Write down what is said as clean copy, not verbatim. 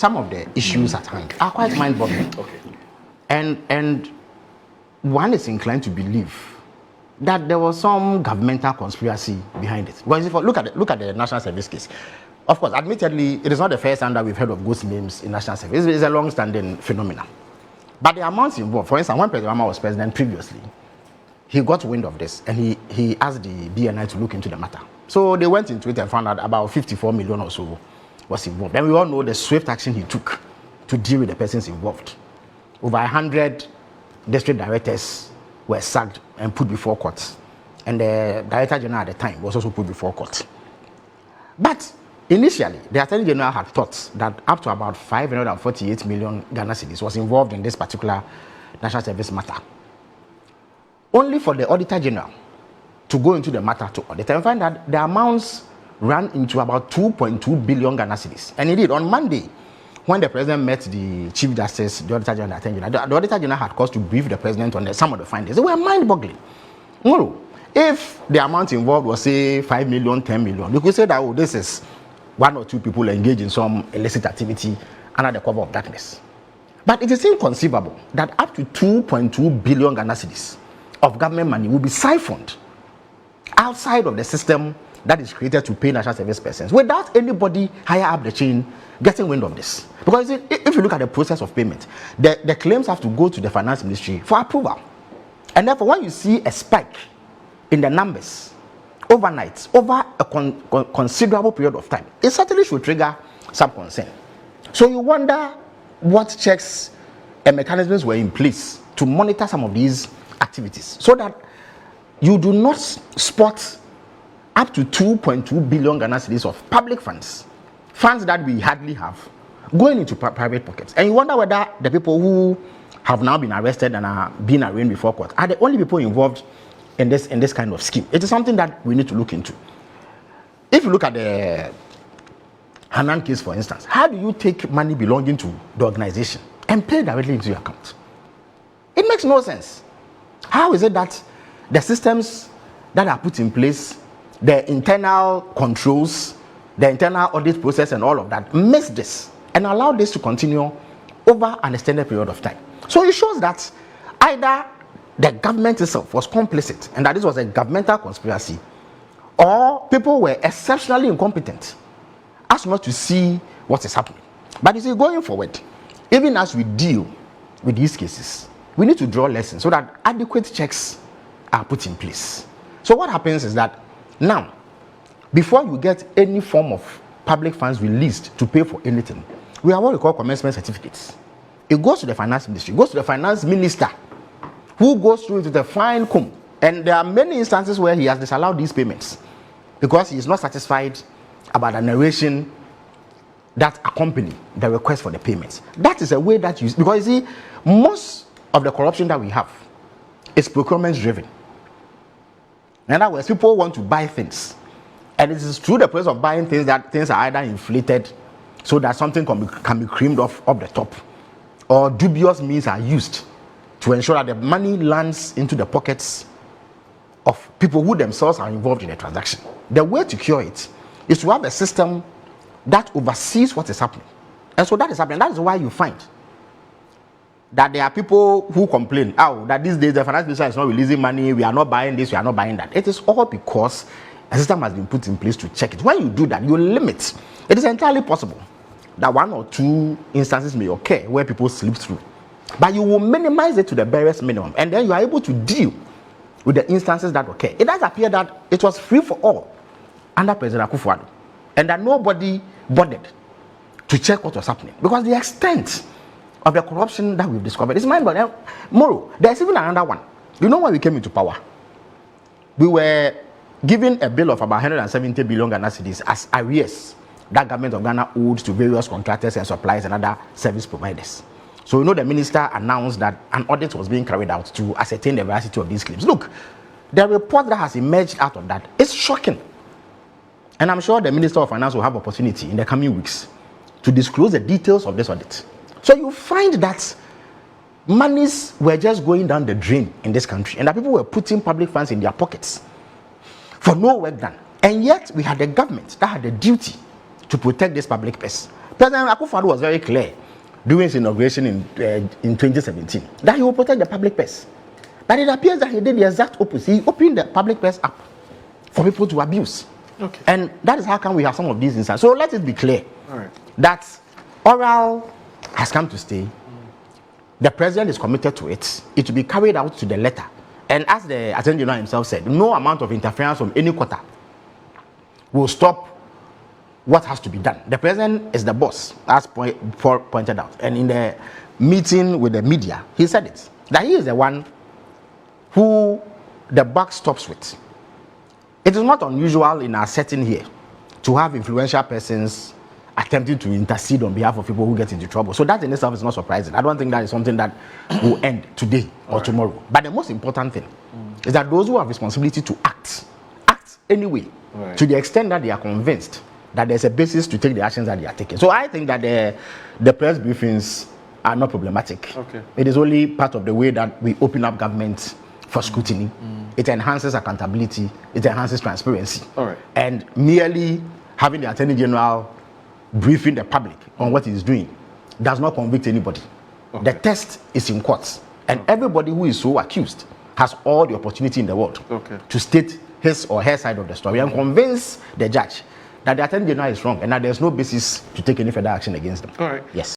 some of the issues at hand are quite mind-boggling. Okay. And one is inclined to believe that there was some governmental conspiracy behind it. Because if you look at the National Service case, of course, admittedly, it is not the first time that we've heard of ghost names in National Service. It's a long-standing phenomenon. But the amounts involved, for instance, when President Obama was president previously, he got wind of this and he asked the BNI to look into the matter. So they went into it and found out about 54 million or so was involved. And we all know the swift action he took to deal with the persons involved. Over 100 district directors were sacked and put before court. And the Director General at the time was also put before court. But initially, the Attorney General had thought that up to about 548 million Ghana cedis was involved in this particular National Service matter. Only for the Auditor General to go into the matter to audit and find that the amounts ran into about 2.2 billion Ghana cedis. And indeed, on Monday, when the President met the Chief Justice, the Auditor General, the Auditor General had cause to brief the President on some of the findings. They were mind-boggling. No, if the amount involved was, say, 5 million, 10 million, you could say that, oh, this is one or two people engaged in some illicit activity under the cover of darkness. But it is inconceivable that up to 2.2 billion Ghana cedis of government money will be siphoned outside of the system that is created to pay national service persons without anybody higher up the chain getting wind of this. Because if you look at the process of payment, the claims have to go to the finance ministry for approval. And therefore, when you see a spike in the numbers overnight, over a considerable period of time, it certainly should trigger some concern. So you wonder what checks and mechanisms were in place to monitor some of these activities so that you do not spot up to 2.2 billion Ghana cedis of public funds that we hardly have, going into private pockets. And you wonder whether the people who have now been arrested and are being arraigned before court are the only people involved in this kind of scheme. It is something that we need to look into. If you look at the Hanan case, for instance, how do you take money belonging to the organization and pay directly into your account? It makes no sense. How is it that the systems that are put in place, the internal controls, the internal audit process and all of that miss this and allow this to continue over an extended period of time? So it shows that either the government itself was complicit and that this was a governmental conspiracy, or people were exceptionally incompetent as much to see what is happening. But you see, going forward, even as we deal with these cases, we need to draw lessons so that adequate checks are put in place. So what happens is that now, before you get any form of public funds released to pay for anything, we have what we call commencement certificates. It goes to the finance ministry, it goes to the finance minister, who goes through it with a fine comb. And there are many instances where he has disallowed these payments because he is not satisfied about the narration that accompany the request for the payments. That is a way that you, because you see, most of the corruption that we have is procurement driven. In other words, people want to buy things, and it is through the process of buying things that things are either inflated so that something can be creamed off the top, or dubious means are used to ensure that the money lands into the pockets of people who themselves are involved in the transaction. The way to cure it is to have a system that oversees what is happening. And so that is happening. That is why you find that there are people who complain, that these days the finance minister is not releasing money, we are not buying this, we are not buying that. It is all because a system has been put in place to check it. When you do that, you limit. It is entirely possible that one or two instances may occur where people slip through, but you will minimize it to the barest minimum, and then you are able to deal with the instances that occur. It does appear that it was free for all under President Akufo-Addo, and that nobody bothered to check what was happening, because the extent of the corruption that we've discovered is mind-boggling. Moro, there's even another one. You know, when we came into power, we were given a bill of about 170 billion Ghana cedis as arrears that government of Ghana owed to various contractors and suppliers and other service providers. So you know, the minister announced that an audit was being carried out to ascertain the veracity of these claims. Look, the report that has emerged out of that is shocking. And I'm sure the Minister of Finance will have opportunity in the coming weeks to disclose the details of this audit. So you find that monies were just going down the drain in this country, and that people were putting public funds in their pockets for no work done. And yet we had a government that had a duty to protect this public purse President Akufo-Addo was very clear during his inauguration in 2017 that he will protect the public purse. But it appears that he did the exact opposite. He opened the public purse up for people to abuse. Okay. And that is how come we have some of these instances. So let it be clear that oral has come to stay. The president is committed to it. It will be carried out to the letter. And as the Attorney General himself said, no amount of interference from any quarter will stop what has to be done. The president is the boss, as pointed out. And in the meeting with the media, he said it, that he is the one who the buck stops with. It is not unusual in our setting here to have influential persons attempting to intercede on behalf of people who get into trouble. So that in itself is not surprising. I don't think that is something that will end today or tomorrow. But the most important thing is that those who have responsibility to act anyway, to the extent that they are convinced that there's a basis to take the actions that they are taking. So I think that the press briefings are not problematic. Okay. It is only part of the way that we open up government for scrutiny. It enhances accountability. It enhances transparency. And merely having the Attorney General briefing the public on what he's doing does not convict anybody. The test is in courts. And everybody who is so accused has all the opportunity in the world to state his or her side of the story and convince the judge that the Attorney General is wrong and that there's no basis to take any further action against them. All right. Yes.